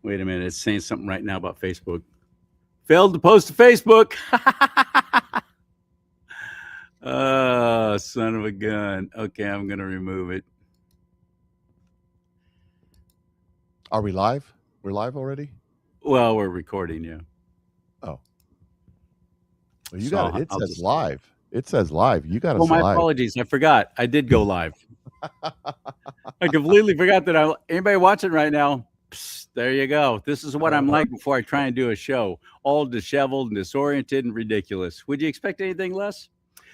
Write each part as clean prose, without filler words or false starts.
Wait a minute. It's saying something right now about Facebook. Failed to post to Facebook. Oh, son of a gun. Okay, I'm going to remove it. Are we live? We're live already? Well, we're recording, yeah. Oh. Well, you So got it. It I'll says just. live. It says live. You got Well, us my live. apologies. I forgot. I did go live. I completely forgot that anybody watching right now. Psst, there you go. This is what I'm like before I try and do a show. All disheveled and disoriented and ridiculous. Would you expect anything less?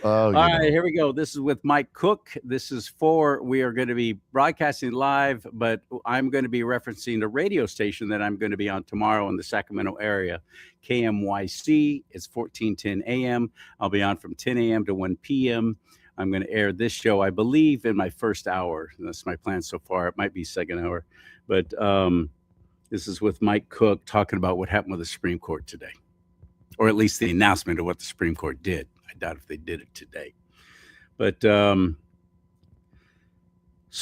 Oh, All you right, know. here we go. This is with Mike Cook. We are going to be broadcasting live, but I'm going to be referencing the radio station that I'm going to be on tomorrow in the Sacramento area. KMYC, it's 1410 AM. I'll be on from 10 AM to 1 PM. I'm going to air this show, I believe, in my first hour. That's my plan so far. It might be second hour, but this is with Mike Cook talking about what happened with the Supreme Court today, or at least the announcement of what the Supreme Court did. I doubt if they did it today. But so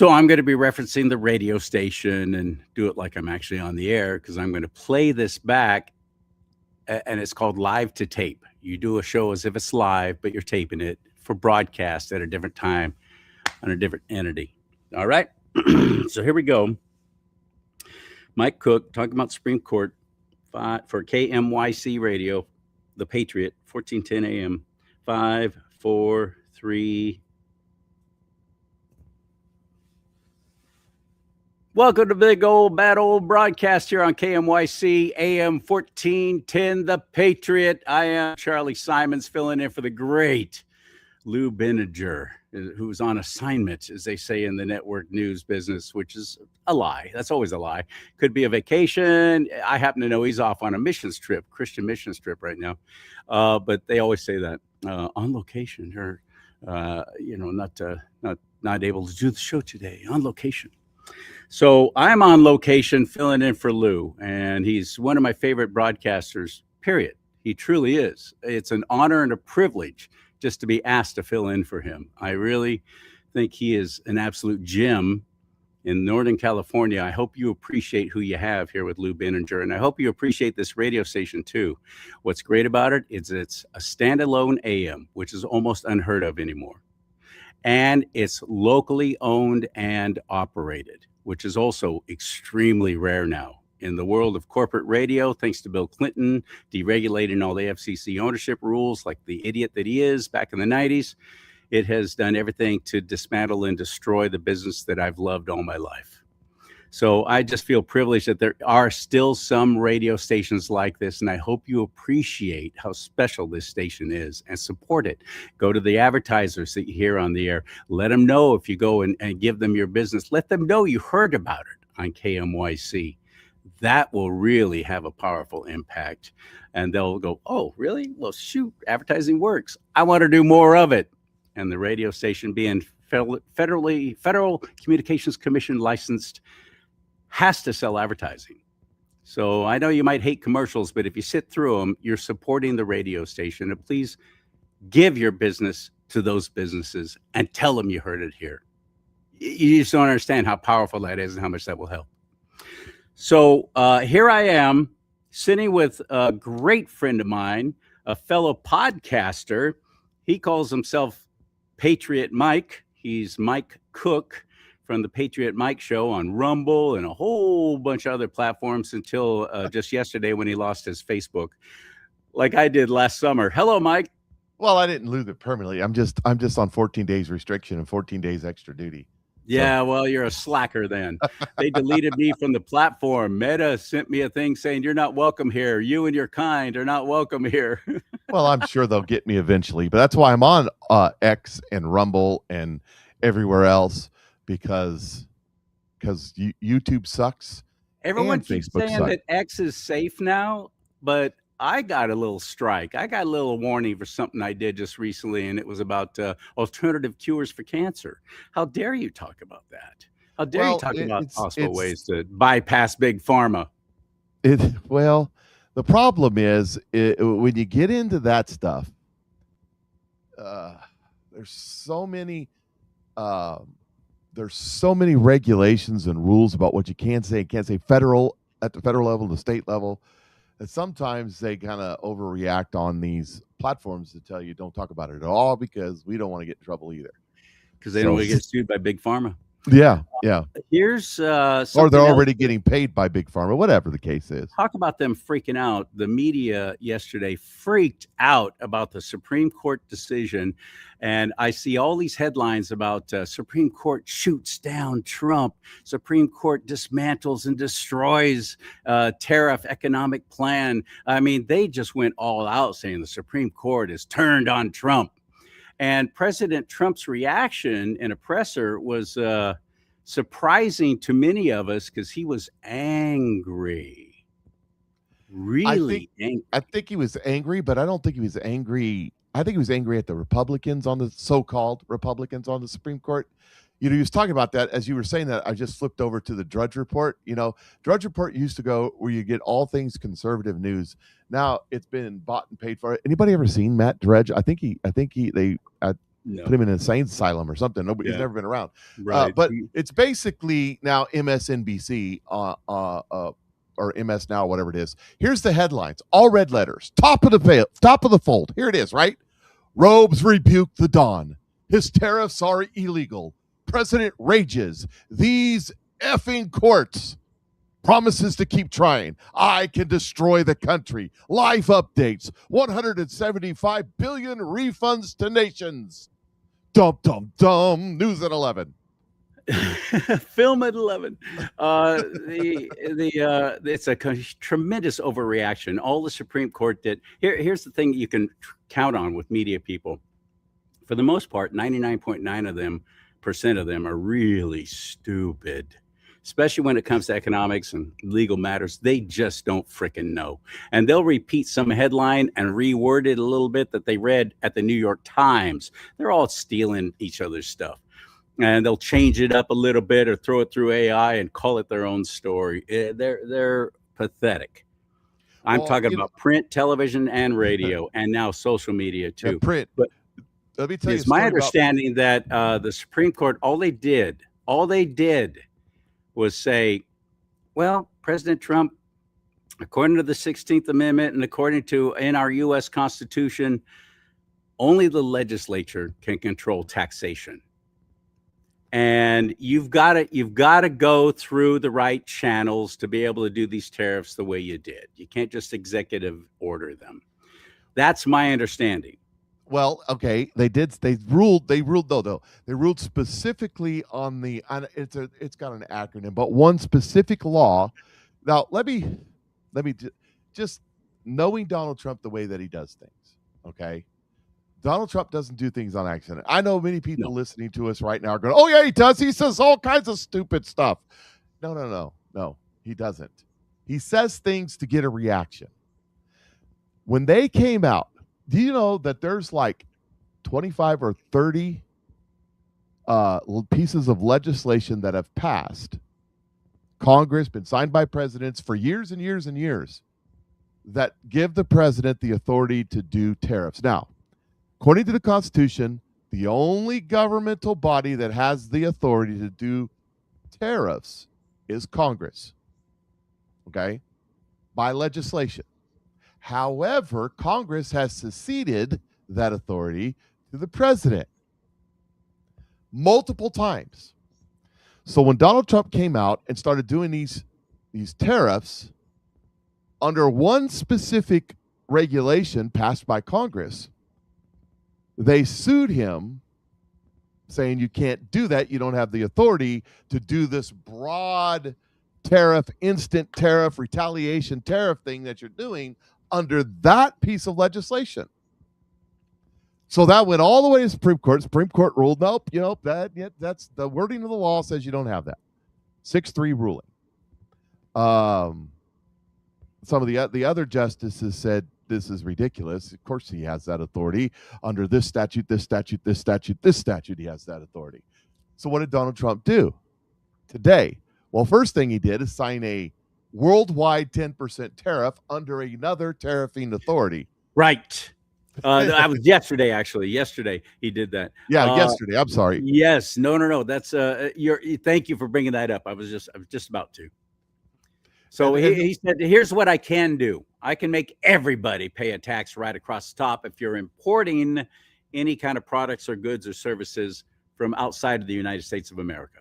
I'm going to be referencing the radio station and do it like I'm actually on the air because I'm going to play this back. And it's called Live to Tape. You do a show as if it's live, but you're taping it for broadcast at a different time on a different entity. All right. So here we go. Mike Cook talking about Supreme Court for KMYC Radio, The Patriot, 1410 AM. 5, 4, 3. Welcome to big old bad old broadcast here on KMYC AM 1410 The Patriot. I am Charlie Simons filling in for the great Lou Benninger, who's on assignment, as they say in the network news business, which is a lie. That's always a lie. Could be a vacation. I happen to know he's off on a missions trip, Christian missions trip right now. But they always say that on location or, not able to do the show today on location. So I'm on location filling in for Lou, and he's one of my favorite broadcasters, period. He truly is. It's an honor and a privilege just to be asked to fill in for him. I really think he is an absolute gem in Northern California. I hope you appreciate who you have here with Lou Benninger, and I hope you appreciate this radio station too. What's great about it is it's a standalone AM, which is almost unheard of anymore. And it's locally owned and operated, which is also extremely rare now. In the world of corporate radio, thanks to Bill Clinton deregulating all the FCC ownership rules like the idiot that he is back in the 90s, it has done everything to dismantle and destroy the business that I've loved all my life. So I just feel privileged that there are still some radio stations like this, and I hope you appreciate how special this station is and support it. Go to the advertisers that you hear on the air. Let them know if you go and give them your business. Let them know you heard about it on KMYC. That will really have a powerful impact. And they'll go, oh, really? Well, shoot, advertising works. I want to do more of it. And the radio station being Federal Communications Commission licensed has to sell advertising. So I know you might hate commercials, but if you sit through them, you're supporting the radio station. And please give your business to those businesses and tell them you heard it here. You just don't understand how powerful that is and how much that will help. So here I am sitting with a great friend of mine, a fellow podcaster. He calls himself Patriot Mike. He's Mike Cook from the Patriot Mike Show on Rumble and a whole bunch of other platforms until just yesterday when he lost his Facebook, like I did last summer. Hello, Mike. Well, I didn't lose it permanently. I'm just on 14 days restriction and 14 days extra duty. Yeah, well, you're a slacker then. They deleted me from the platform. Meta sent me a thing saying, you're not welcome here. You and your kind are not welcome here. Well, I'm sure they'll get me eventually, but that's why I'm on X and Rumble and everywhere else because YouTube sucks. Everyone and keeps Facebook saying sucks. that X is safe now, but I got a little strike. I got a little warning for something I did just recently, and it was about alternative cures for cancer. How dare you talk about that? How dare you talk about possible ways to bypass big pharma? Well, the problem is when you get into that stuff, there's so many regulations and rules about what you can say and can't say, federal at the federal level, the state level, and sometimes they kind of overreact on these platforms to tell you don't talk about it at all because we don't want to get in trouble either. Because they don't want to get sued by Big Pharma. Yeah. Here's something Or they're else. already getting paid by Big Pharma, whatever the case is. Talk about them freaking out. The media yesterday freaked out about the Supreme Court decision. And I see all these headlines about Supreme Court shoots down Trump. Supreme Court dismantles and destroys tariff economic plan. I mean, they just went all out saying the Supreme Court is turned on Trump. And President Trump's reaction in a presser was surprising to many of us because he was angry. Really angry. I think he was angry, but I don't think he was angry. I think he was angry at the Republicans on the so-called Republicans on the Supreme Court. He was talking about that as you were saying that. I just flipped over to the Drudge Report. Drudge Report used to go where you get all things conservative news. Now it's been bought and paid for. Anybody ever seen Matt Drudge? I think they put him in an insane asylum or something. He's never been around. Right. But it's basically now MSNBC or MS Now, whatever it is. Here's the headlines, all red letters, top of the fold. Here it is, right? Robes rebuke the Don. His tariffs are illegal. President rages. These effing courts. Promises to keep trying. I can destroy the country. Live updates. 175 billion refunds to nations. Dum, dum, dum. News at 11. Film at 11. It's a tremendous overreaction. All the Supreme Court did. Here's the thing you can count on with media people. For the most part, 99.9% of them are really stupid, especially when it comes to economics and legal matters. They just don't frickin' know. And they'll repeat some headline and reword it a little bit that they read at the New York Times. They're all stealing each other's stuff. And they'll change it up a little bit or throw it through AI and call it their own story. They're pathetic. I'm talking about print, television, and radio, and now social media too. Yeah, print. But let me tell you, it's my understanding that the Supreme Court, all they did was say, well, President Trump, according to the 16th Amendment and according to in our U.S. Constitution, only the legislature can control taxation. And you've got to go through the right channels to be able to do these tariffs the way you did. You can't just executive order them. That's my understanding. Well, okay, they ruled specifically on the, it's got an acronym, but one specific law. Now, let me just knowing Donald Trump the way that he does things, okay? Donald Trump doesn't do things on accident. I know many people listening to us right now are going, oh yeah, he does. He says all kinds of stupid stuff. No, he doesn't. He says things to get a reaction. When they came out, do you know that there's like 25 or 30 pieces of legislation that have passed Congress, been signed by presidents for years and years and years, that give the president the authority to do tariffs? Now, according to the Constitution, the only governmental body that has the authority to do tariffs is Congress, okay, by legislation. However, Congress has ceded that authority to the president multiple times. So when Donald Trump came out and started doing these tariffs under one specific regulation passed by Congress, they sued him saying you can't do that. You don't have the authority to do this broad tariff, instant tariff, retaliation tariff thing that you're doing under that piece of legislation. So that went all the way to Supreme Court. Supreme Court ruled, nope, that's the wording of the law says you don't have that. 6-3 ruling. Some of the other justices said this is ridiculous. Of course he has that authority under this statute, this statute, this statute, this statute. He has that authority. So what did Donald Trump do today? Well, first thing he did is sign a worldwide 10% tariff under another tariffing authority. Right. I was yesterday, actually. Yesterday he did that. Yeah, yesterday. I'm sorry. Yes. No. That's thank you for bringing that up. I was just about to. So And he said, here's what I can do. I can make everybody pay a tax right across the top if you're importing any kind of products or goods or services from outside of the United States of America.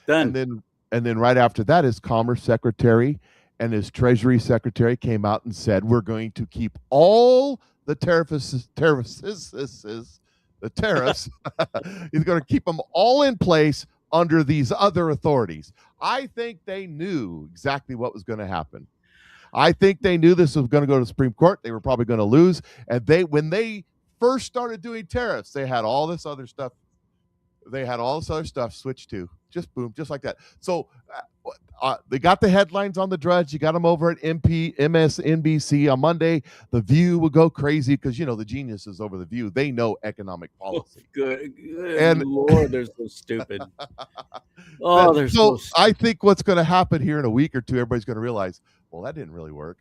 Done. and then right after that, his Commerce Secretary and his Treasury Secretary came out and said, we're going to keep all the tariffs. He's going to keep them all in place under these other authorities. I think they knew exactly what was going to happen. I think they knew this was going to go to the Supreme Court. They were probably going to lose. And when they first started doing tariffs, they had all this other stuff. They had all this other stuff switched to just boom, just like that. So they got the headlines on the Drudge. You got them over at MSNBC on Monday. The View would go crazy because the geniuses over the View, they know economic policy. Good And Lord, they're so stupid. Oh, they're so stupid. I think what's going to happen here in a week or two, everybody's going to realize, well, that didn't really work.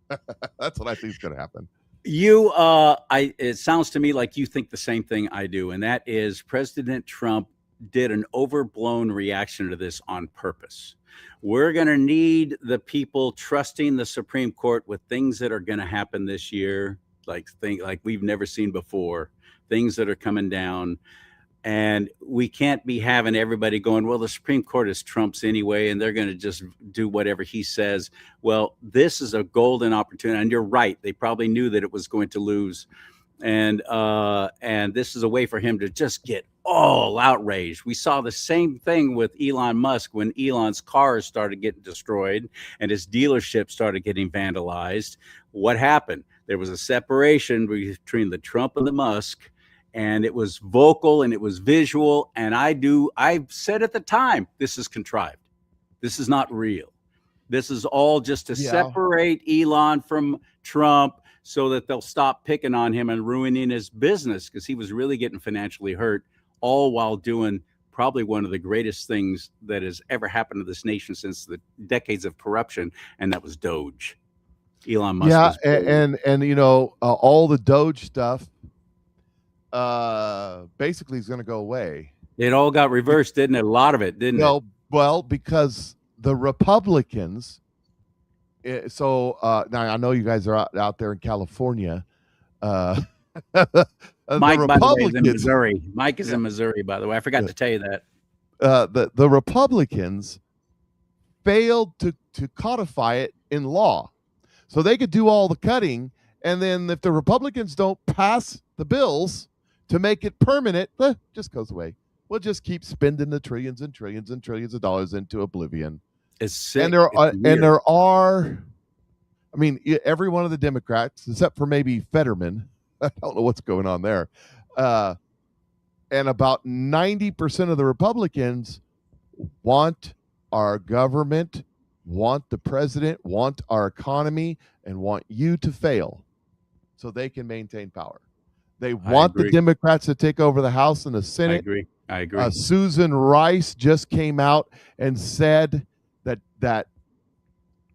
That's what I think is going to happen. It sounds to me like you think the same thing I do, and that is President Trump did an overblown reaction to this on purpose. We're going to need the people trusting the Supreme Court with things that are going to happen this year, like we've never seen before, things that are coming down. And we can't be having everybody going, well, the Supreme Court is Trump's anyway, and they're going to just do whatever he says. Well, this is a golden opportunity. And you're right. They probably knew that it was going to lose. And this is a way for him to just get all outraged. We saw the same thing with Elon Musk when Elon's cars started getting destroyed and his dealership started getting vandalized. What happened? There was a separation between the Trump and the Musk. And it was vocal and it was visual. And I said at the time, this is contrived. This is not real. This is all just to separate Elon from Trump so that they'll stop picking on him and ruining his business, because he was really getting financially hurt, all while doing probably one of the greatest things that has ever happened to this nation since the decades of corruption. And that was Doge. Elon Musk. Yeah. And all the Doge stuff, basically is going to go away. It all got reversed, didn't it? A lot of it, didn't it? Well, because the Republicans. So now I know you guys are out there in California. Mike, by the way, is in Missouri. Mike is in Missouri, by the way. I forgot to tell you that. The Republicans failed to codify it in law, so they could do all the cutting. And then if the Republicans don't pass the bills to make it permanent, just goes away. We'll just keep spending the trillions and trillions and trillions of dollars into oblivion. It's sick. And there are, I mean, every one of the Democrats, except for maybe Fetterman, I don't know what's going on there, and about 90% of the Republicans want our government, want the president, want our economy, and want you to fail so they can maintain power. They want the Democrats to take over the House and the Senate. I agree. Susan Rice just came out and said that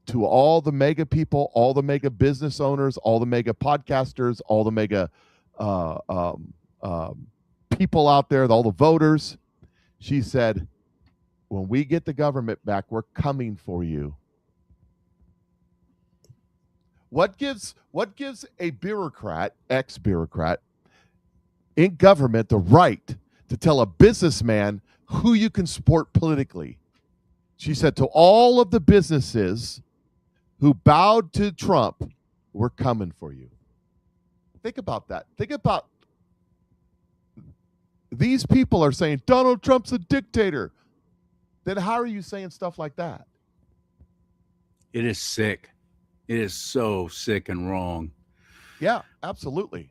to all the mega people, all the mega business owners, all the mega podcasters, all the mega people out there, all the voters, she said, when we get the government back, we're coming for you. What gives a bureaucrat, ex-bureaucrat, in government the right to tell a businessman who you can support politically? She said to all of the businesses who bowed to Trump, we're coming for you. Think about that. Think about these people are saying Donald Trump's a dictator. Then how are you saying stuff like that? It is sick. It is so sick and wrong. Yeah, absolutely.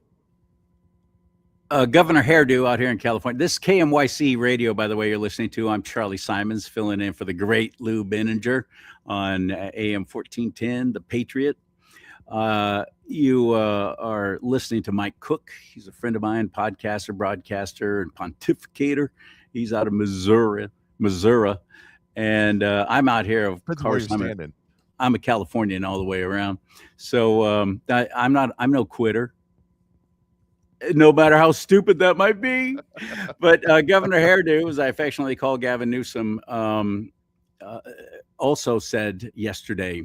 Governor Hairdo out here in California. This KMYC radio, by the way, you're listening to. I'm Charlie Simons, filling in for the great Lou Benninger on AM 1410, The Patriot. You are listening to Mike Cook. He's a friend of mine, podcaster, broadcaster, and pontificator. He's out of Missouri. And I'm out here, of course. I'm a Californian all the way around. So I'm no quitter, no matter how stupid that might be. But Governor Hairdo, as I affectionately call Gavin Newsom, also said yesterday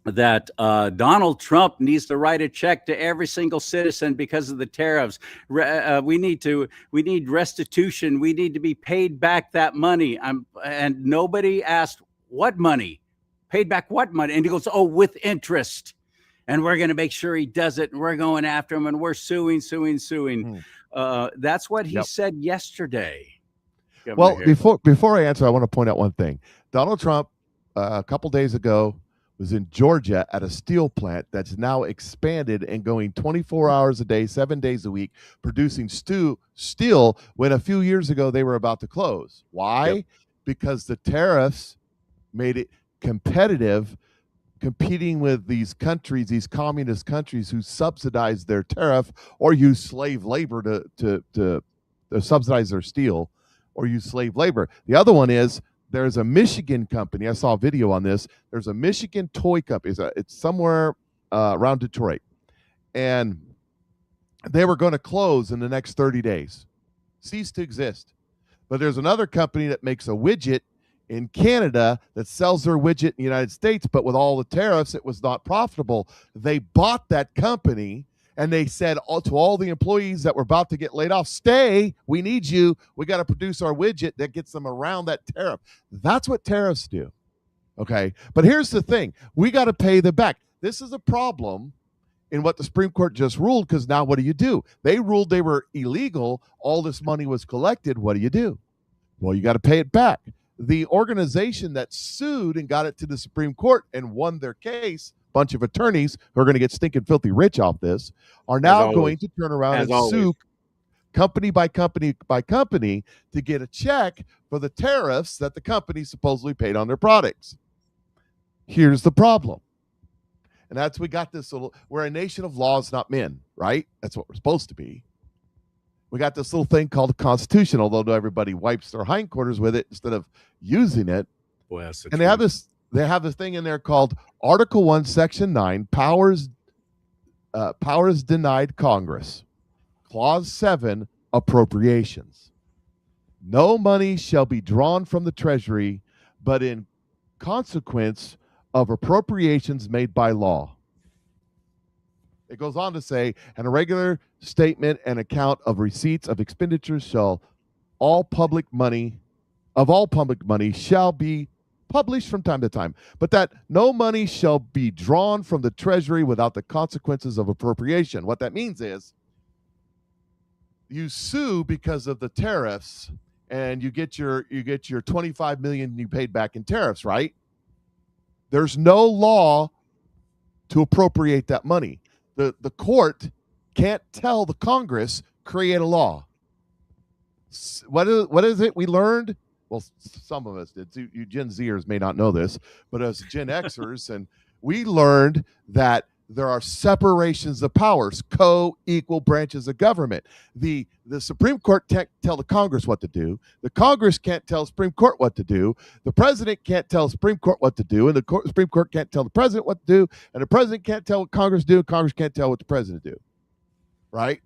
that Donald Trump needs to write a check to every single citizen because of the tariffs. We need restitution. We need to be paid back that money. And nobody asked what money, paid back what money, and he goes, "Oh, with interest." And we're going to make sure he does it. And we're going after him, and we're suing. That's what he said yesterday. Well, before I answer, I want to point out one thing. Donald Trump, a couple days ago, was in Georgia at a steel plant that's now expanded and going 24 hours a day, 7 days a week, producing steel when a few years ago they were about to close. Why? Yep. Because the tariffs made it competitive, competing with these countries, these communist countries who subsidize their tariff or use slave labor to subsidize their steel or use slave labor. The other one is there's a Michigan company. I saw a video on this. There's a Michigan toy company. It's somewhere around Detroit. And they were going to close in the next 30 days, cease to exist. But there's another company that makes a widget in Canada that sells their widget in the United States, but with all the tariffs, it was not profitable. They bought that company, and they said to all the employees that were about to get laid off, stay, we need you. We got to produce our widget that gets them around that tariff. That's what tariffs do. Okay. But here's the thing. We got to pay them back. This is a problem in what the Supreme Court just ruled, because now what do? They ruled they were illegal. All this money was collected. What do? Well, you got to pay it back. The organization that sued and got it to the Supreme Court and won their case, bunch of attorneys who are going to get stinking filthy rich off this, are now going to turn around and sue company by company by company to get a check for the tariffs that the company supposedly paid on their products. Here's the problem. And that's, we got this little, we're a nation of laws, not men, right? That's what we're supposed to be. We got this little thing called the Constitution, although everybody wipes their hindquarters with it instead of using it. Boy, that's the and they have this thing in there called Article 1, Section 9, powers denied Congress. Clause 7, appropriations. No money shall be drawn from the Treasury, but in consequence of appropriations made by law. It goes on to say, and a regular statement and account of receipts of expenditures shall all public money shall be published from time to time, but that no money shall be drawn from the Treasury without the consequences of appropriation. What that means is you sue because of the tariffs and you get your $25 million you paid back in tariffs, right? There's no law to appropriate that money. The court can't tell the Congress, create a law. What is it we learned? Well, some of us did. You Gen Zers may not know this, but as Gen Xers, and we learned that there are separations of powers, co-equal branches of government. The Supreme Court can't tell the Congress what to do. The Congress can't tell the Supreme Court what to do. The president can't tell the Supreme Court what to do, and the Supreme Court can't tell the president what to do, and the president can't tell what Congress do, and Congress can't tell what the president do. Right?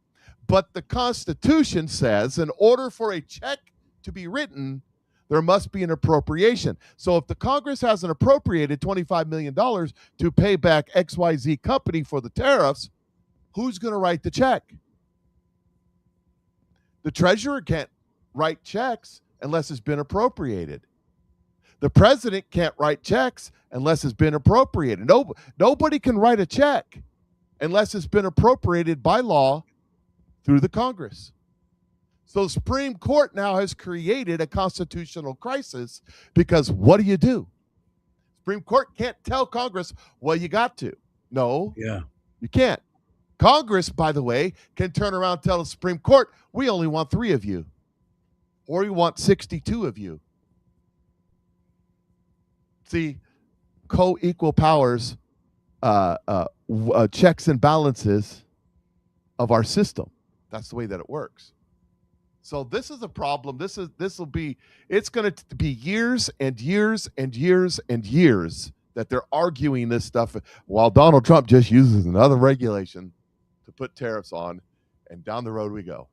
But the Constitution says in order for a check to be written, there must be an appropriation. So if the Congress hasn't appropriated $25 million to pay back XYZ company for the tariffs, who's going to write the check? The treasurer can't write checks unless it's been appropriated. The president can't write checks unless it's been appropriated. Nobody can write a check unless it's been appropriated by law through the Congress. So the Supreme Court now has created a constitutional crisis because what do? Supreme Court can't tell Congress, well, you got to. No, you can't. Congress, by the way, can turn around and tell the Supreme Court, we only want 3 of you, or we want 62 of you. See, co-equal powers, checks and balances of our system. That's the way that it works. So this is a problem. It's going to be years and years and years and years that they're arguing this stuff while Donald Trump just uses another regulation to put tariffs on, and down the road we go.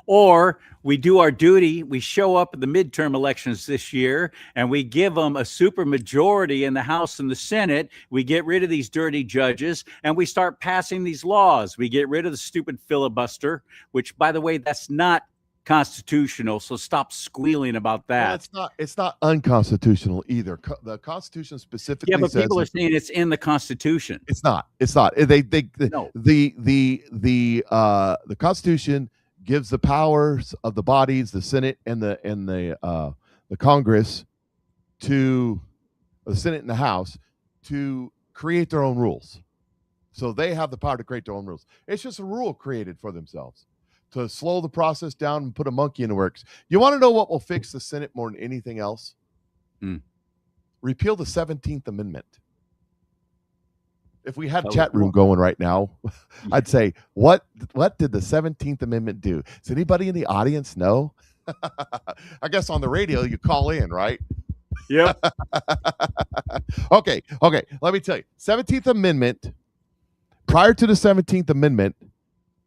Or we do our duty, we show up at the midterm elections this year, and we give them a super majority in the House and the Senate. We get rid of these dirty judges, and we start passing these laws. We get rid of the stupid filibuster, which, by the way, that's not constitutional. So stop squealing about that. Well, it's not unconstitutional either. The Constitution specifically Yeah, but says people are saying it's in the Constitution. it's not. It's not. They No. the Constitution gives the powers of the bodies, the Senate and the Congress, to the Senate and the House, to create their own rules. So they have the power to create their own rules. It's just a rule created for themselves to slow the process down and put a monkey in the works. You want to know what will fix the Senate more than anything else? Repeal the 17th Amendment. If we had chat room going right now, I'd say, what did the 17th Amendment do? Does anybody in the audience know? I guess on the radio you call in, right? Yep. Okay. Let me tell you. 17th Amendment, prior to the 17th Amendment,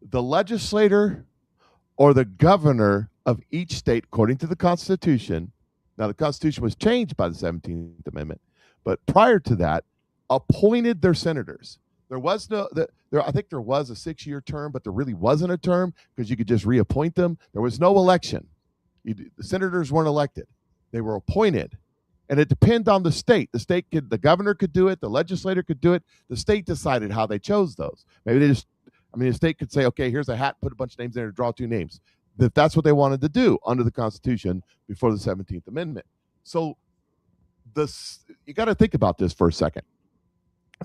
the legislator or the governor of each state, according to the Constitution, now the Constitution was changed by the 17th Amendment, but prior to that, appointed their senators. There was no, I think there was a 6-year term, but there really wasn't a term because you could just reappoint them. There was no election. The senators weren't elected. They were appointed. And it depended on the state. The governor could do it. The legislator could do it. The state decided how they chose those. Maybe the state could say, okay, here's a hat, put a bunch of names in there, draw 2 names. If that's what they wanted to do under the Constitution before the 17th Amendment. So you got to think about this for a second.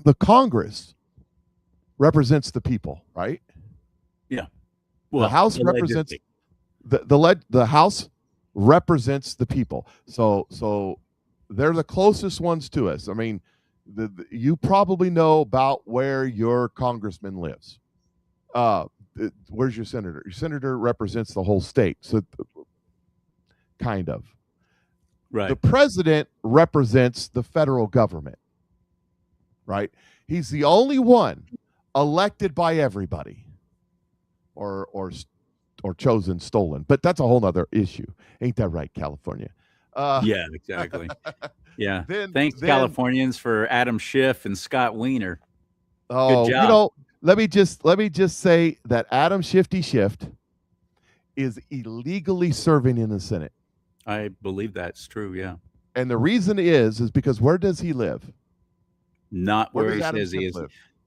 The Congress represents the people, right? Yeah. Well, the House represents the House represents the people. So they're the closest ones to us. I mean, you probably know about where your congressman lives. Where's your senator? Your senator represents the whole state. So kind of. Right. The president represents the federal government. Right? He's the only one elected by everybody, or chosen, stolen. But that's a whole nother issue. Ain't that right, California? Yeah, exactly. Yeah. Thanks, Californians, for Adam Schiff and Scott Wiener. Oh, good job. Let me just say that Adam Shifty Shift is illegally serving in the Senate. I believe that's true. Yeah. And the reason is because where does he live? Not where he says he is.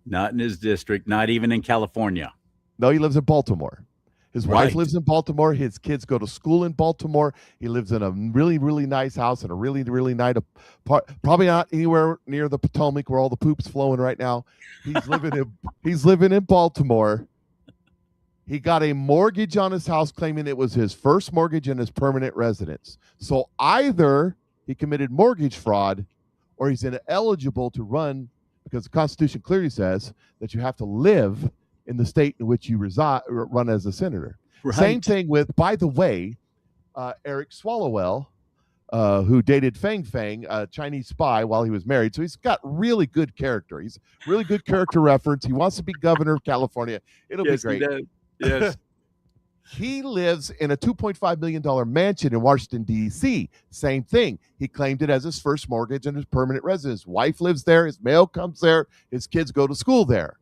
Not in his district, not even in California. No, he lives in Baltimore. His wife lives in Baltimore. His kids go to school in Baltimore. He lives in a really, really nice house in a really, really nice part. Probably not anywhere near the Potomac where all the poop's flowing right now. He's living in Baltimore. He got a mortgage on his house, claiming it was his first mortgage in his permanent residence. So either he committed mortgage fraud, or he's ineligible to run, because the Constitution clearly says that you have to live in the state in which you run as a senator. Right. Same thing with, by the way, Eric Swalwell, who dated Fang Fang, a Chinese spy, while he was married. So he's got really good character. He's really good character reference. He wants to be governor of California. It'll be great. Yes. He lives in a $2.5 million mansion in Washington, D.C. Same thing. He claimed it as his first mortgage and his permanent residence. His wife lives there. His mail comes there. His kids go to school there.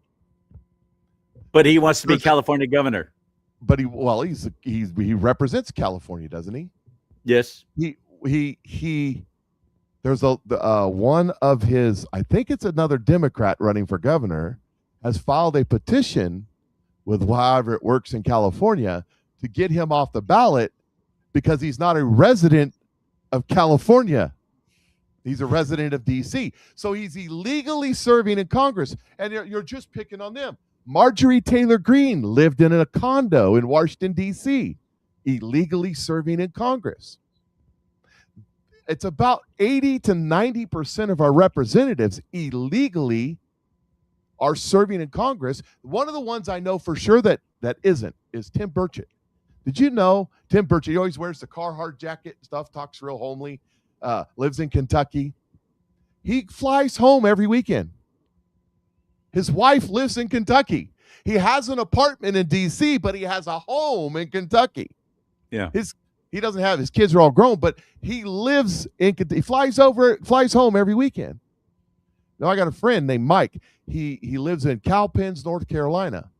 But he wants to be California governor. But he represents California, doesn't he? Yes. There's one of his, I think it's another Democrat running for governor, has filed a petition with however it works in California to get him off the ballot because he's not a resident of California. He's a resident of D.C. So he's illegally serving in Congress. And you're just picking on them. Marjorie Taylor Greene lived in a condo in Washington, D.C., illegally serving in Congress. It's about 80 to 90% of our representatives illegally are serving in Congress. One of the ones I know for sure that isn't is Tim Burchett. Did you know Tim Burchett? He always wears the Carhartt jacket and stuff, talks real homely, lives in Kentucky. He flies home every weekend. His wife lives in Kentucky. He has an apartment in D.C., but he has a home in Kentucky. Yeah. He doesn't have, his kids are all grown, but he lives in, he flies home every weekend. Now I got a friend named Mike. He lives in Cowpens, North Carolina,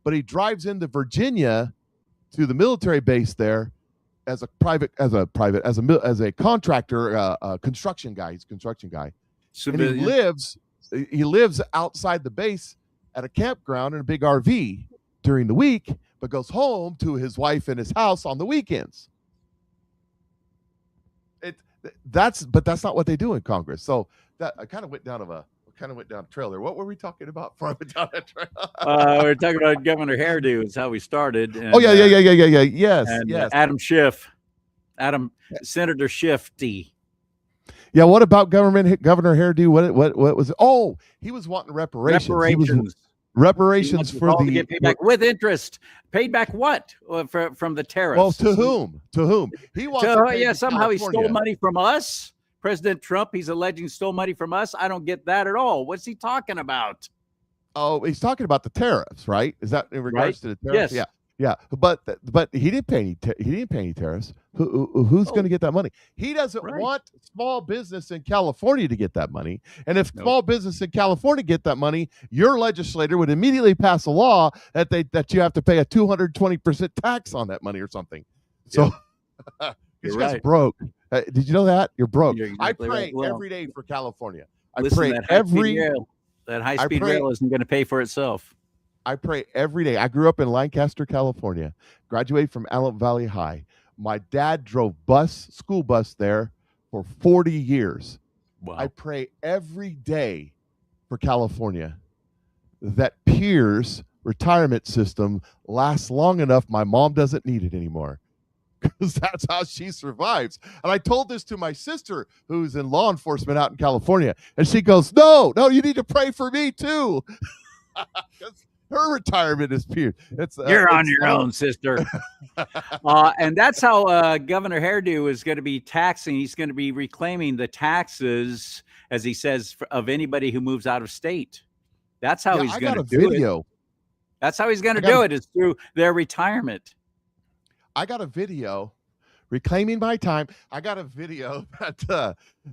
but he drives into Virginia to the military base there as a contractor, construction guy. He's a construction guy. Civilian. And he lives outside the base at a campground in a big RV during the week, but goes home to his wife and his house on the weekends. That's not what they do in Congress. So that I kind of went down a trail there. What were we talking about before I went down that trail? We're talking about Governor Hairdo. Is how we started. And, Yes, yes. Senator Shifty. Yeah. What about Governor Hairdo? What was it? Oh, he was wanting reparations. Reparations for the get paid back with interest. Paid back what from the tariffs? Well, to whom? He wants somehow he stole money from us. President Trump, he's alleging stole money from us. I don't get that at all. What's he talking about? Oh, he's talking about the tariffs, right? Is that in regards to the tariffs? Yes. Yeah. But he didn't pay any tariffs. Who's going to get that money? He doesn't want small business in California to get that money. And if small business in California get that money, your legislator would immediately pass a law that you have to pay a 220% tax on that money or something. So he's just broke. Did you know that? You're broke. You're exactly I pray right. Well, every day for California. That high-speed rail isn't going to pay for itself. I pray every day. I grew up in Lancaster, California, graduated from Antelope Valley High. My dad drove school bus there for 40 years. Wow. I pray every day for California that Pier's retirement system lasts long enough my mom doesn't need it anymore. Because that's how she survives. And I told this to my sister, who's in law enforcement out in California, and she goes, no, you need to pray for me too. Her retirement is Pierre. You're on your own, sister. And that's how Governor Hairdo is going to be taxing. He's going to be reclaiming the taxes, as he says, of anybody who moves out of state. That's how he's going to do it. That's how he's going to do it, is through their retirement. I got a video reclaiming my time. I got a video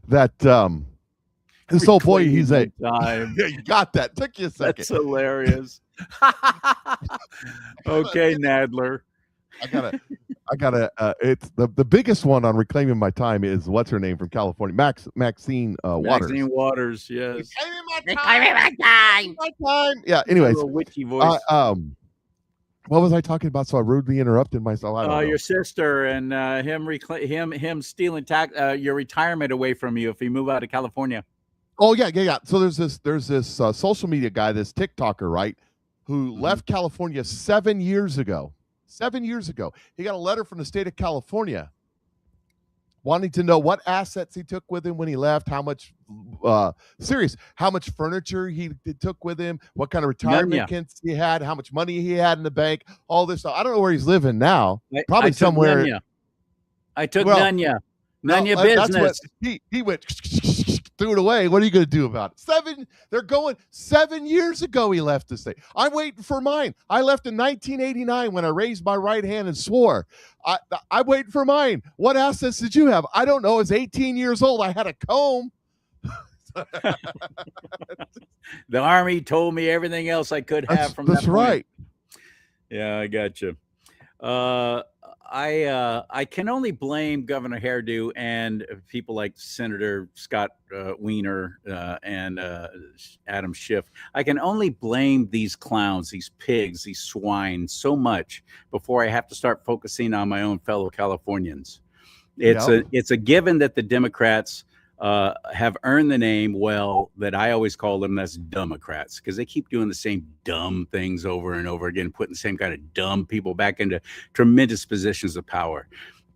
that this old boy, he's a time. Yeah, you got that. Took you a second. That's hilarious. Okay, Nadler. I gotta it's the biggest one on reclaiming my time is what's her name from California? Maxine Waters. Maxine Waters, yes. Reclaiming my time. Yeah, anyways. A witchy voice. What was I talking about? So I rudely interrupted myself. I don't know. Your sister and him stealing your retirement away from you if you move out of California. Oh yeah. So there's this social media guy, this TikToker, right, who left California 7 years ago. 7 years ago, he got a letter from the state of California wanting to know what assets he took with him when he left, how much furniture he took with him, what kind of retirement accounts he had, how much money he had in the bank, all this stuff. I don't know where he's living now. Probably somewhere. I took Nunya business. He went threw it away. What are you going to do about it? They're going 7 years ago he left the state. I'm waiting for mine. I left in 1989 when I raised my right hand and swore. I'm waiting for mine. What assets did you have? I don't know. I was 18 years old. I had a comb. The Army told me everything else I could have from that point. That's right. Yeah, I got you. I can only blame Governor Hairdo and people like Senator Scott Wiener and Adam Schiff. I can only blame these clowns, these pigs, these swine so much before I have to start focusing on my own fellow Californians. It's a given that the Democrats have earned the name, that I always call them as Democrats, because they keep doing the same dumb things over and over again, putting the same kind of dumb people back into tremendous positions of power.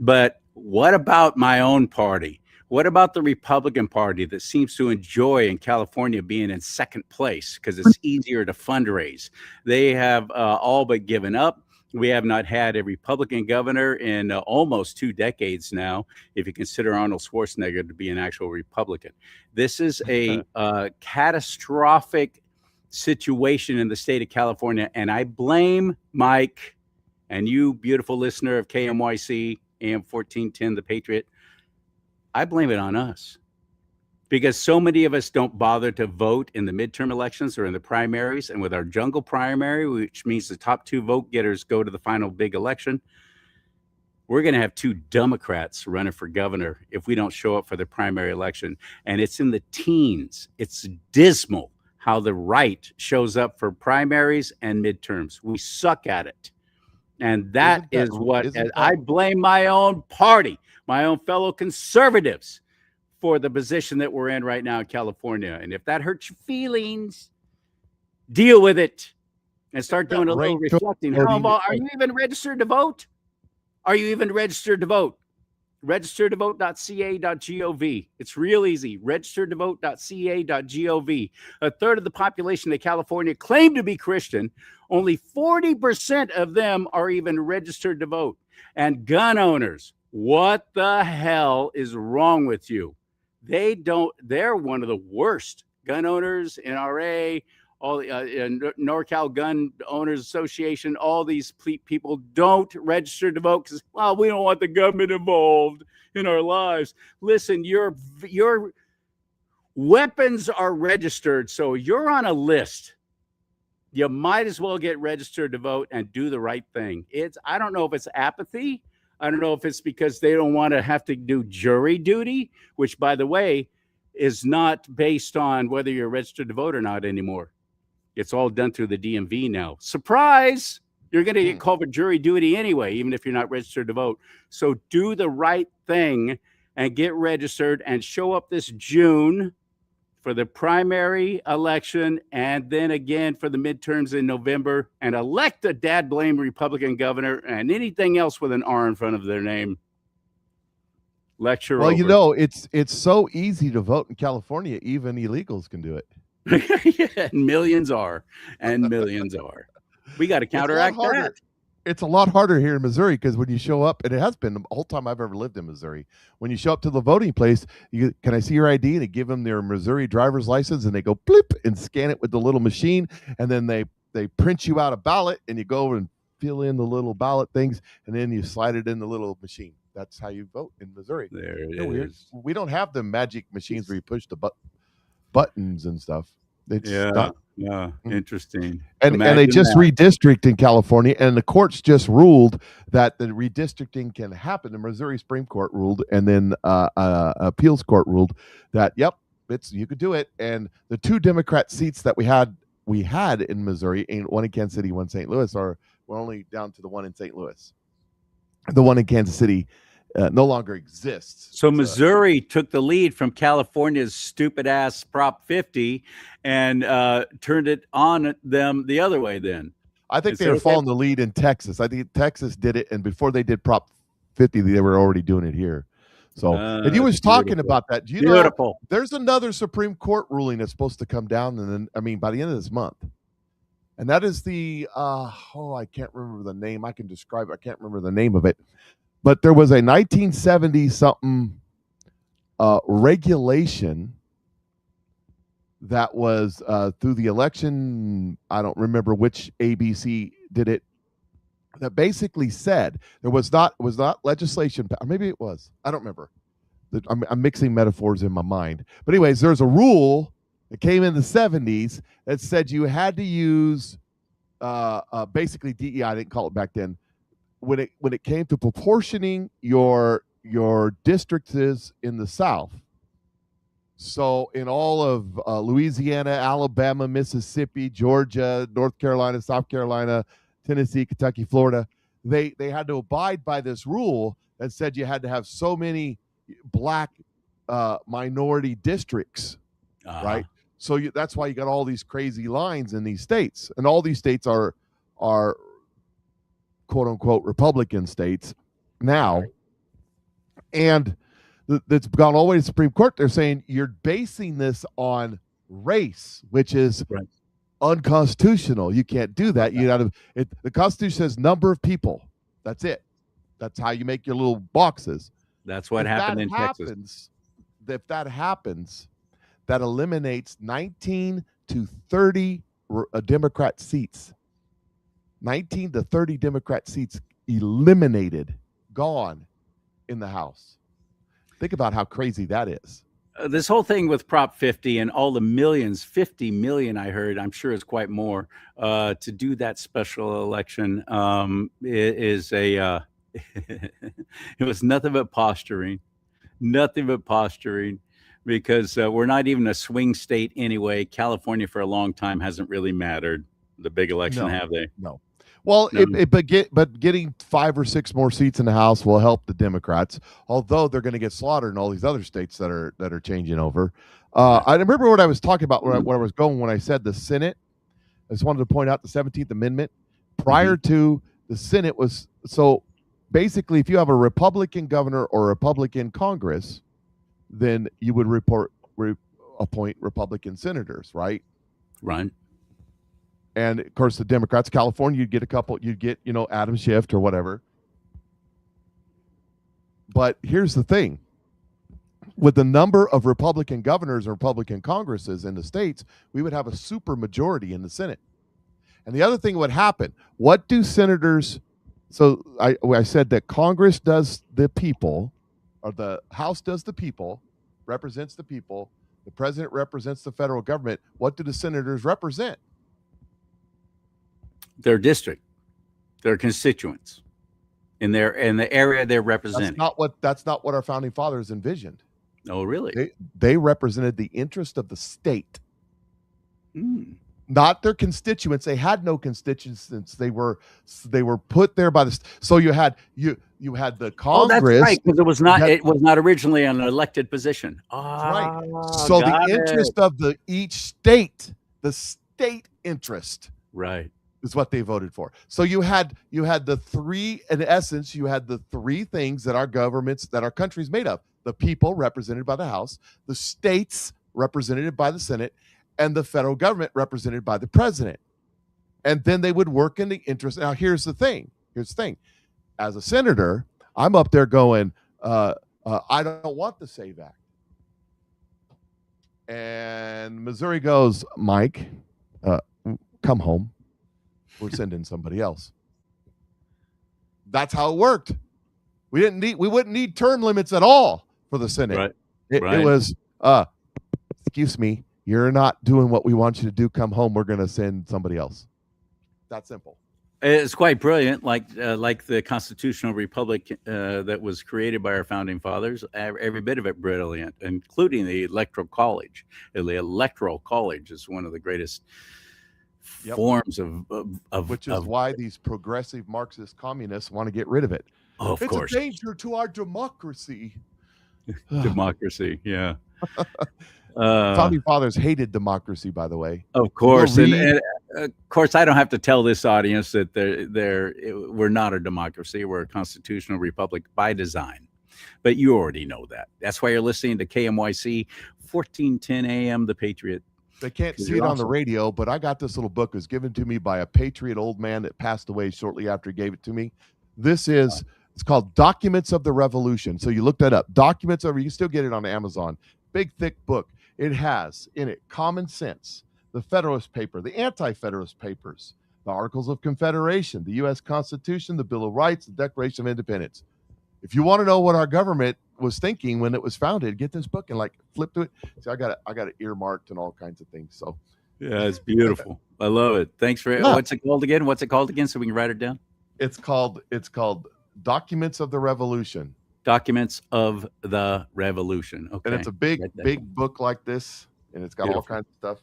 But what about my own party? What about the Republican Party that seems to enjoy in California being in second place because it's easier to fundraise? They have all but given up. We have not had a Republican governor in almost 2 decades now, if you consider Arnold Schwarzenegger to be an actual Republican. This is a catastrophic situation in the state of California. And I blame Mike and you, beautiful listener of KMYC, AM 1410, The Patriot. I blame it on us because so many of us don't bother to vote in the midterm elections or in the primaries. And with our jungle primary, which means the top 2 vote getters go to the final big election, we're going to have 2 Democrats running for governor if we don't show up for the primary election. And it's in the teens. It's dismal how the right shows up for primaries and midterms. We suck at it. And that is what I blame my own party, my own fellow conservatives, for the position that we're in right now in California. And if that hurts your feelings, deal with it and start doing a little reflecting. Are you even registered to vote? Are you even registered to vote? Registertovote.ca.gov. It's real easy. Registertovote.ca.gov. A third of the population of California claim to be Christian. Only 40% of them are even registered to vote. And gun owners, what the hell is wrong with you? They're one of the worst. Gun owners, NRA, all the NorCal Gun Owners Association, all these people don't register to vote because, well, we don't want the government involved in our lives. Listen, your weapons are registered, so you're on a list. You might as well get registered to vote and do the right thing. I don't know if it's apathy. I don't know if it's because they don't want to have to do jury duty, which, by the way, is not based on whether you're registered to vote or not anymore. It's all done through the DMV now. Surprise! You're going to get called for jury duty anyway, even if you're not registered to vote. So do the right thing and get registered and show up this June for the primary election and then again for the midterms in November and elect a dad blame Republican governor and anything else with an R in front of their name. Lecture over. You know, it's so easy to vote in California. Even illegals can do it. Yeah, and millions are. We got to counteract that. It's a lot harder here in Missouri because when you show up, and it has been the whole time I've ever lived in Missouri, when you show up to the voting place, can I see your ID? And they give them their Missouri driver's license, and they go blip and scan it with the little machine, and then they print you out a ballot, and you go and fill in the little ballot things, and then you slide it in the little machine. That's how you vote in Missouri. There it is. We don't have the magic machines where you push the buttons and stuff. It's interesting. And they just redistrict in California, and the courts just ruled that the redistricting can happen. The Missouri Supreme Court ruled, and then appeals court ruled that you could do it. And the 2 Democrat seats that we had in Missouri, one in Kansas City, one in St. Louis, we're only down to the one in St. Louis. The one in Kansas City no longer exists. So Missouri took the lead from California's stupid ass Prop 50 and turned it on them the other way then. I think they were following the lead in Texas. I think Texas did it, and before they did Prop 50, they were already doing it here. So, and you was talking about that. Do you know there's another Supreme Court ruling that's supposed to come down, and then by the end of this month, and that is the I can't remember the name. I can describe it. I can't remember the name of it. But there was a 1970-something regulation that was through the election. I don't remember which ABC did it. That basically said there was not legislation. Or maybe it was. I don't remember. I'm mixing metaphors in my mind. But anyways, there's a rule that came in the 70s that said you had to use basically DEI. I didn't call it back then. When it came to proportioning your districts in the South, so in all of Louisiana, Alabama, Mississippi, Georgia, North Carolina, South Carolina, Tennessee, Kentucky, Florida, they had to abide by this rule that said you had to have so many black minority districts, right? So that's why you got all these crazy lines in these states, and all these states are quote unquote Republican states now. And that's gone all the way to the Supreme Court. They're saying you're basing this on race, which is unconstitutional. You can't do that. The Constitution says number of people. That's it. That's how you make your little boxes. That's what happened in Texas. If that happens, that eliminates 19 to 30 Democrat seats, 19 to 30 Democrat seats eliminated, gone in the House. Think about how crazy that is. This whole thing with Prop 50 and all the millions, 50 million, I heard, I'm sure it's quite more, to do that special election is a, it was nothing but posturing, because we're not even a swing state anyway. California for a long time hasn't really mattered. The big election, No. have they? No. Well, No. but getting 5 or 6 more seats in the House will help the Democrats, although they're going to get slaughtered in all these other states that are changing over. I remember what I was talking about where I was going when I said the Senate. I just wanted to point out the 17th Amendment. Prior to the Senate was, so basically, if you have a Republican governor or a Republican Congress, then you would appoint Republican senators, right? Right. And of course, the Democrats, California, you'd get, Adam Schiff or whatever. But here's the thing. With the number of Republican governors and Republican Congresses in the states, we would have a super majority in the Senate. And the other thing would happen, what do senators, so I said that Congress does the people, or the House does the people, represents the people, the president represents the federal government. What do the senators represent? Their district, their constituents, in the area they're representing. That's not what our founding fathers envisioned. Oh, really? They represented the interest of the state, not their constituents. They had no constituents. They were put there by the. So you had the Congress. Oh, that's right, because it was not originally an elected position. Right. So the interest of each state, the state interest, right, is what they voted for. So you had the three, in essence, you had the three things that our country's made of: the people represented by the House, the states represented by the Senate, and the federal government represented by the president. And then they would work in the interest. Now, here's the thing. As a senator, I'm up there going, I don't want the SAVE Act. And Missouri goes, Mike, come home. We're sending somebody else. That's how it worked. We wouldn't need term limits at all for the Senate. Right. It was, excuse me, you're not doing what we want you to do. Come home. We're going to send somebody else. That simple. It's quite brilliant, like the constitutional republic that was created by our founding fathers. Every bit of it brilliant, including the Electoral College. The Electoral College is one of the greatest forms of which is why these progressive Marxist communists want to get rid of it. Oh, of course, it's a danger to our democracy. Democracy, yeah. Founding fathers hated democracy, by the way. Of course, and of course, I don't have to tell this audience that we're not a democracy. We're a constitutional republic by design. But you already know that. That's why you're listening to KMYC 1410 AM, The Patriot. They can't see it on the radio, but I got this little book. It was given to me by a patriot old man that passed away shortly after he gave it to me. It's called Documents of the Revolution. So you look that up. You can still get it on Amazon. Big, thick book. It has in it Common Sense, the Federalist Paper, the Anti-Federalist Papers, the Articles of Confederation, the U.S. Constitution, the Bill of Rights, the Declaration of Independence. If you want to know what our government was thinking when it was founded, get this book and flip to it. See, I got it earmarked and all kinds of things. So yeah, it's beautiful. I love it. Thanks for What's it called again? So we can write it down. It's called Documents of the Revolution. Documents of the Revolution. Okay. And it's a big book like this, and it's got all kinds of stuff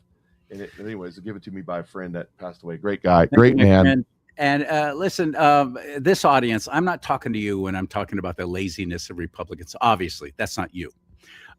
in it. Anyways, give it to me by a friend that passed away. Great guy, great man. And listen, this audience, I'm not talking to you when I'm talking about the laziness of Republicans. Obviously, that's not you.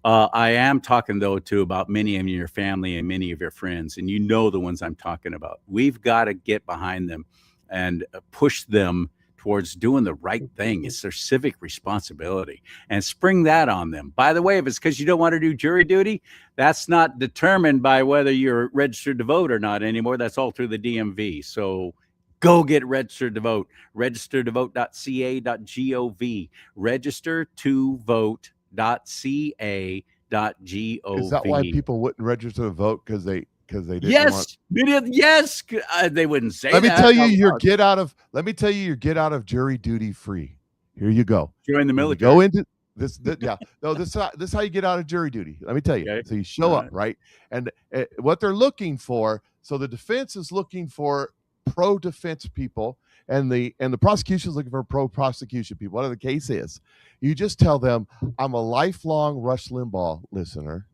I am talking, though, too, about many of your family and many of your friends, and you know the ones I'm talking about. We've got to get behind them and push them towards doing the right thing. It's their civic responsibility, and spring that on them. By the way, if it's because you don't want to do jury duty, that's not determined by whether you're registered to vote or not anymore. That's all through the DMV. So go get registered to vote. registertovote.ca.gov. registertovote.ca.gov. Is that why people wouldn't register to vote? Because they because they didn't want. Yes, they wouldn't say Let me that. tell you, your get out of. Let me tell you, your get out of jury duty free. Here you go. Join the You military. go into this. Yeah. No, this is how you get out of jury duty. Let me tell you. Okay. So you show up, right? And what they're looking for. So the defense is looking for pro-defense people, and the prosecution is looking for pro-prosecution people. Whatever the case is, you just tell them, "I'm a lifelong Rush Limbaugh listener."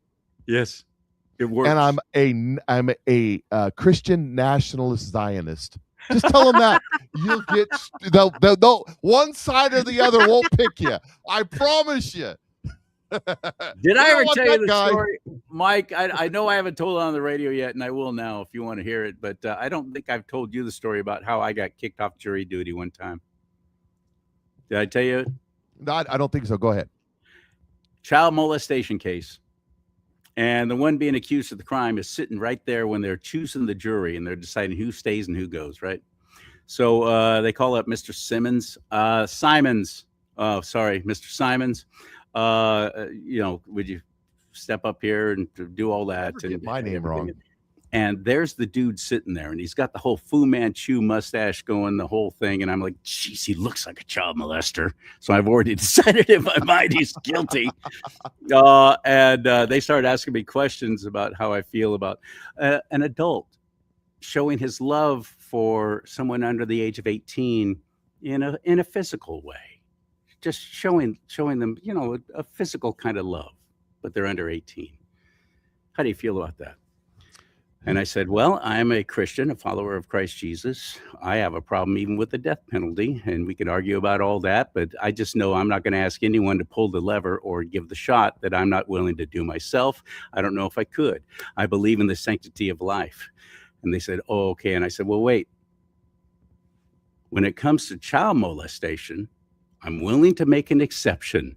Yes, it works. And I'm a Christian nationalist Zionist. Just tell them that. You'll get they'll one side or the other won't pick you. I promise you. Did I ever tell you the story, Mike? I know I haven't told it on the radio yet, and I will now if you want to hear it. But I don't think I've told you the story about how I got kicked off jury duty one time. Did I tell you? No, I don't think so. Go ahead. Child molestation case. And the one being accused of the crime is sitting right there when they're choosing the jury and they're deciding who stays and who goes, right? So they call up Mr. Simmons. Simons. Oh, sorry, Mr. Simons. Would you step up here and do all that? Never get my name wrong. And there's the dude sitting there, and he's got the whole Fu Manchu mustache going, the whole thing. And I'm like, geez, he looks like a child molester. So I've already decided in my mind he's guilty. And they started asking me questions about how I feel about an adult showing his love for someone under the age of 18 in a physical way, just showing them, a physical kind of love, but they're under 18. How do you feel about that? And I said, well, I'm a Christian, a follower of Christ Jesus. I have a problem even with the death penalty, and we can argue about all that, but I just know I'm not going to ask anyone to pull the lever or give the shot that I'm not willing to do myself. I don't know if I could. I believe in the sanctity of life. And they said, oh, okay. And I said, well, wait. When it comes to child molestation, I'm willing to make an exception.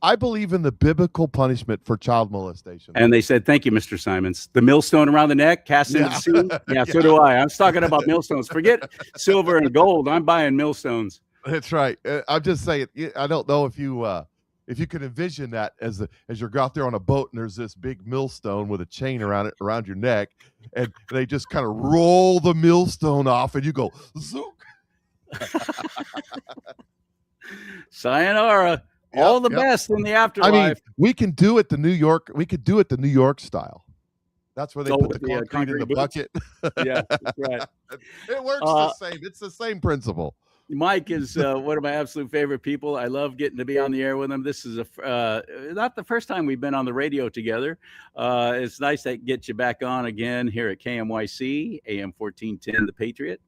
I believe in the biblical punishment for child molestation. And they said, thank you, Mr. Simons. The millstone around the neck, cast into the sea. Yeah, so do I. I'm talking about millstones. Forget silver and gold. I'm buying millstones. That's right. I'm just saying, I don't know if you could envision that as you go out there on a boat and there's this big millstone with a chain around your neck, and they just kind of roll the millstone off and you go, zook. Sayonara. All the best in the afterlife. I mean, we can do it the New York style. That's where they put the concrete in the bucket. Yeah, that's right. It works the same. It's the same principle. Mike is one of my absolute favorite people. I love getting to be on the air with him. This is not the first time we've been on the radio together. It's nice to get you back on again here at KMYC, AM 1410, The Patriot,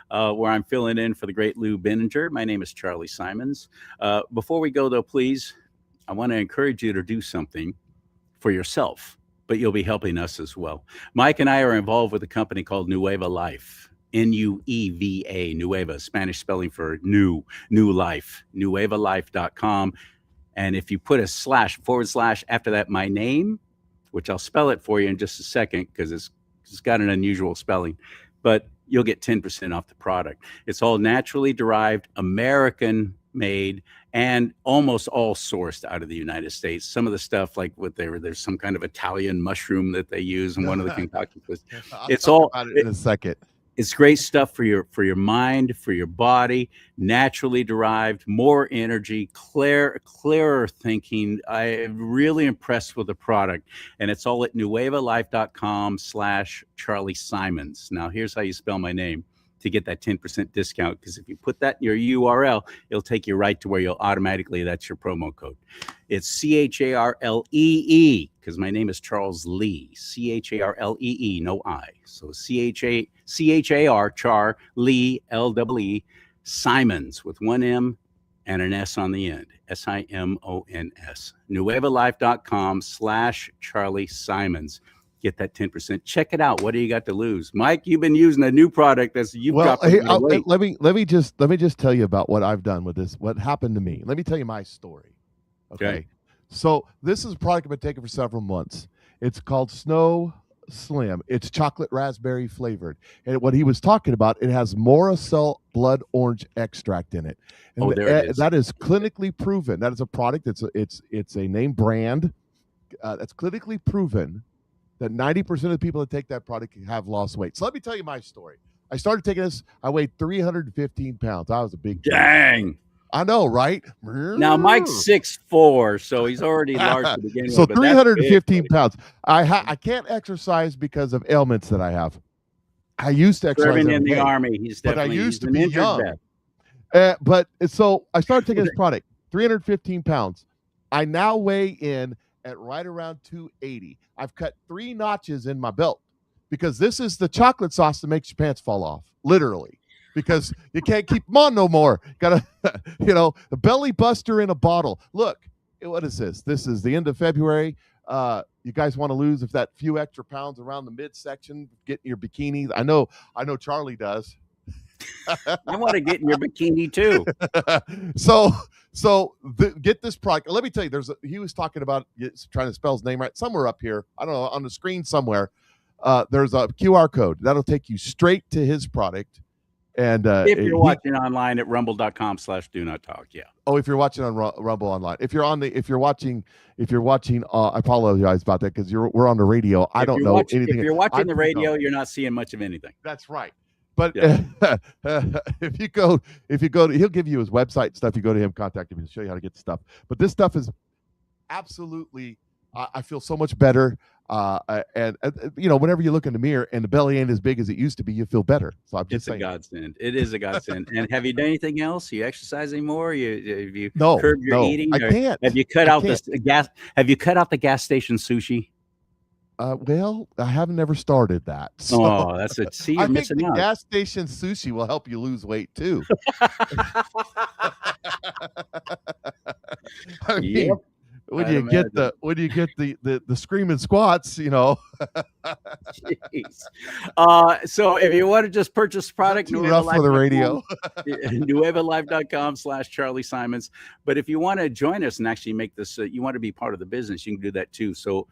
where I'm filling in for the great Lou Benninger. My name is Charlie Simons. Before we go, though, please, I want to encourage you to do something for yourself, but you'll be helping us as well. Mike and I are involved with a company called Nueva Life. Nueva, Nueva, Spanish spelling for new life, nuevalife.com. And if you put // after that, my name, which I'll spell it for you in just a second because it's got an unusual spelling, but you'll get 10% off the product. It's all naturally derived, American made, and almost all sourced out of the United States. Some of the stuff, like there's some kind of Italian mushroom that they use in one of the concoctions. It's all about it in a second. It's great stuff for your mind, for your body, naturally derived, more energy, clearer thinking. I'm really impressed with the product. And it's all at nuevalife.com/Charlie Simons. Now, here's how you spell my name to get that 10% discount. Because if you put that in your URL, it'll take you right to where you'll automatically, that's your promo code. It's CHARLEE, because my name is Charles Lee. CHARLEE, no I. So CHAR, Char, Lee, LEE, Simons with one M and an S on the end. SIMONS. nuevalife.com/Charlie Simons. Get that 10%. Check it out. What do you got to lose? Mike, you've been using a new product let me just tell you about what I've done with this, what happened to me. Let me tell you my story. Okay. So this is a product I've been taking for several months. It's called Snow Slim. It's chocolate raspberry flavored. And what he was talking about, it has Morocell blood orange extract in it. And there it is. That is clinically proven. That is a product. It's a name brand that's clinically proven that 90% of the people that take that product have lost weight. So let me tell you my story. I started taking this. I weighed 315 pounds. I was a big kid. Dang. I know, right? Now Mike's 6'4", so he's already large to begin So with. But that's 315 big, pounds. I can't exercise because of ailments that I have. I used to exercise serving every in the day, army. He's but I definitely used he's to an be injured young. vet. But so I started taking this product, 315 pounds. I now weigh in at right around 280. I've cut 3 notches in my belt because this is the chocolate sauce that makes your pants fall off, literally. Because you can't keep them on no more. Got to, a belly buster in a bottle. Look, what is this? This is the end of February. You guys want to lose if that few extra pounds around the midsection, getting your bikini. I know Charlie does. I want to get in your bikini too. Get this product. Let me tell you, he was talking about trying to spell his name right somewhere up here. I don't know, on the screen somewhere. There's a QR code that'll take you straight to his product. And if you're watching online at rumble.com/do not talk, yeah. Oh, if you're watching on Rumble online, if you're watching, I apologize about that because we're on the radio. I don't know anything. If you're watching the radio, you're not seeing much of anything. That's right. But if you go to, he'll give you his website and stuff. You go to him, contact him, he'll show you how to get the stuff. But this stuff is absolutely, I feel so much better. And whenever you look in the mirror and the belly ain't as big as it used to be, you feel better. So I'm just saying. It's a godsend. It is a godsend. And have you done anything else? You exercise anymore? Have you no, curbed your eating? I can't. Have you cut out the gas? Have you cut out the gas station sushi? Well, I haven't ever started that. So that's it. See, you're missing out. Gas station sushi will help you lose weight too. I mean, when you get the screaming squats, Jeez. So if you want to just purchase product, rough for the radio. nuevalive.com/Charlie Simons. But if you want to join us and actually make this, you want to be part of the business, you can do that too. So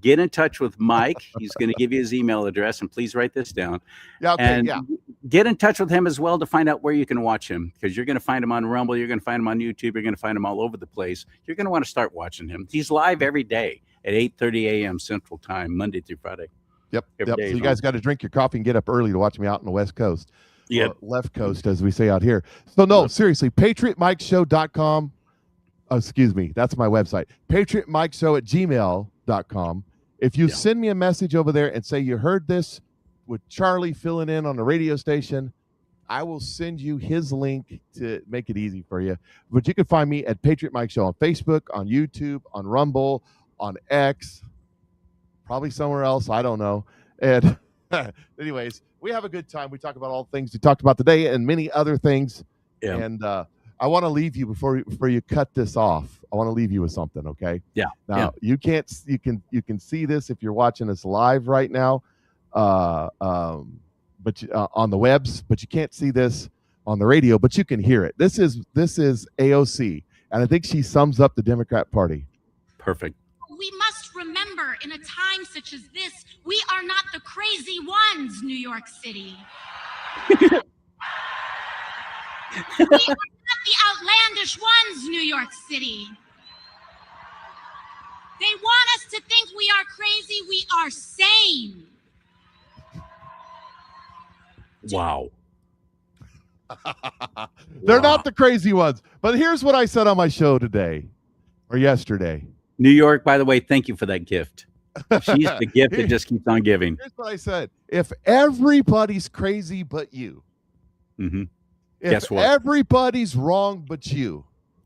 get in touch with Mike. He's going to give you his email address, and please write this down. Yeah, okay, and get in touch with him as well to find out where you can watch him, because you're going to find him on Rumble, you're going to find him on YouTube, you're going to find him all over the place. You're going to want to start watching him. He's live every day at 8:30 a.m. Central Time, Monday through Friday. Yep. So you guys got to drink your coffee and get up early to watch me out on the West Coast. Yep. Or left coast, as we say out here. So no, seriously, PatriotMikeShow.com. Oh, excuse me, that's my website. PatriotMikeShow@gmail.com. If you send me a message over there and say you heard this with Charlie filling in on the radio station, I will send you his link to make it easy for you. But you can find me at Patriot Mike Show on Facebook, on YouTube, on Rumble, on X, probably somewhere else. I don't know. And anyways, we have a good time. We talk about all the things we talked about today and many other things. Yeah. And I want to leave you before you cut this off. I want to leave you with something, okay? Yeah. Now you can see this if you're watching us live right now, but on the webs, but you can't see this on the radio, but you can hear it. This is AOC, and I think she sums up the Democrat Party. Perfect. We must remember, in a time such as this, we are not the crazy ones, New York City. We are not the outlandish ones, New York City. They want us to think we are crazy. We are sane. Wow. They're not the crazy ones. But here's what I said on my show today or yesterday. New York, by the way, thank you for that gift. She's the gift that just keeps on giving. Here's what I said. If everybody's crazy but you, guess what? Everybody's wrong but you,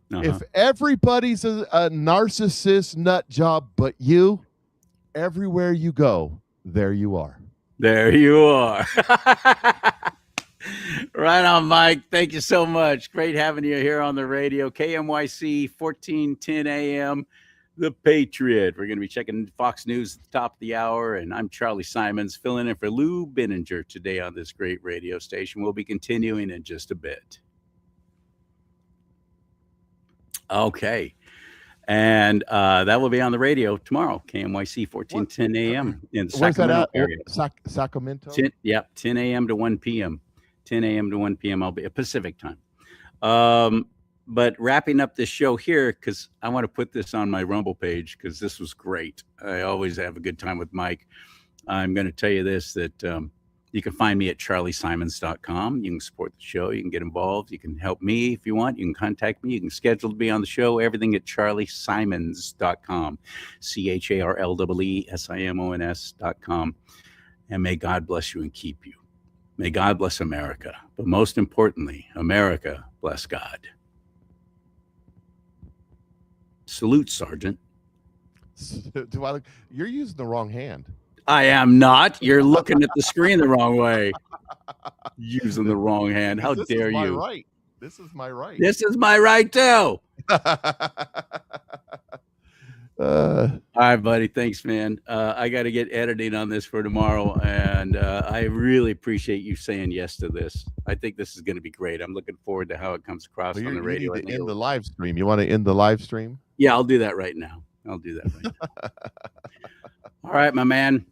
if everybody's a narcissist nut job but you, everywhere you go, there you are. There you are. Right on, Mike. Thank you so much. Great having you here on the radio. KMYC 1410 AM, The Patriot. We're going to be checking Fox News at the top of the hour, and I'm Charlie Simons, filling in for Lou Binninger today on this great radio station. We'll be continuing in just a bit. Okay. And that will be on the radio tomorrow, KMYC 1410 AM in the Sacramento area. Sacramento? 10 a.m. to 1 p.m. 10 a.m. to 1 p.m. I'll be at Pacific time. But wrapping up this show here, because I want to put this on my Rumble page because this was great. I always have a good time with Mike. I'm going to tell you this, that you can find me at charliesimons.com. You can support the show. You can get involved. You can help me if you want. You can contact me. You can schedule to be on the show. Everything at charliesimons.com. CharlleSimons.com. And may God bless you and keep you. May God bless America. But most importantly, America bless God. Salute, Sergeant. Do I look? You're using the wrong hand. I am not. You're looking at the screen the wrong way. Using the wrong hand. How This dare is my you? right. This is my right. This is my right too. All right, buddy. Thanks, man. I got to get editing on this for tomorrow, and I really appreciate you saying yes to this. I think this is going to be great. I'm looking forward to how it comes across on the radio. You need to end the live stream. You want to end the live stream? Yeah, I'll do that right now. All right, my man.